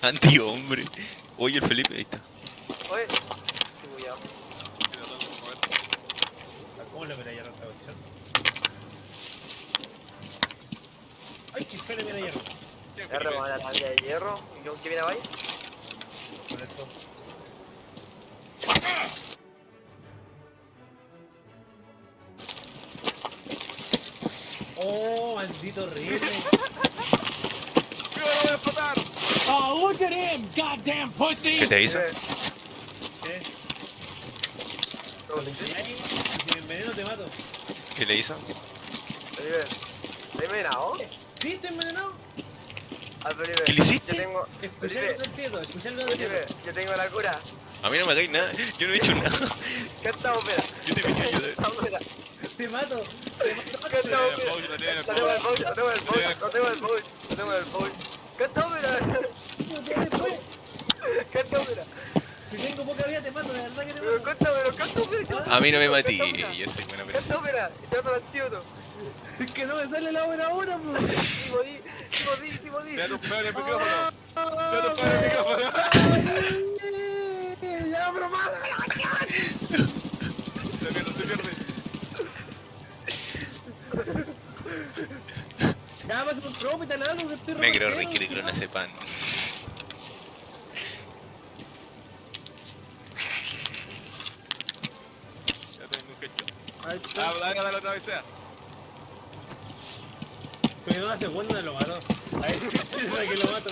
Antihombre. Oye, el Felipe, ahí está. Oye, estoy bugueado. ¿Cómo le medalla esta cuestión? ¡Ay, qué fue la medalla rota! Ya robamos la tabla de hierro. ¿Y con qué viene ahí? Con esto. ¡Oh, maldito horrible! ¡Yo lo voy a explotar! Oh, look at him, goddamn pussy! ¿Qué te hizo? ¿Qué? Todo Si listo. me enveneno te mato. ¿Qué le hizo? Felipe, ¿estás envenenado? ¿Sí estoy envenenado? Ah, Felipe, ¿Qué le hiciste? Yo tengo... Escuchar Felipe, el dedo, escuchar el Felipe, dedo. yo tengo la cura. A mí no me hagáis nada. Yo no he hecho nada. Canta ópera. Yo te venía a ayudar. Canta ópera. Te mato. Canta No ópera. tiene el No tengo el power. bowl, no tengo el bowl, no tengo el bowl, no tengo el bowl. Canta ópera. Canta ópera. Si tengo poca vida te mato, de verdad que te Pero mato. canta ópera. A mí no me Canta matí. ópera. Yo soy buena Canta persona. ópera. Y te mato el antídoto. Es que no me sale la hora ahora, po. Timothy. Le da un peo en el micrófono. Le da un peo en el micrófono. Ya, pero mátame la cuestión. Se pierde. Ya, pasa por promo y te la hago que estoy Negro repartiendo, requiere tío. clonazepam. Ya tengo un hecho. Ahí está. Dale otra vez sea. Si me da una segunda, lo mato. Ahí, que lo mato.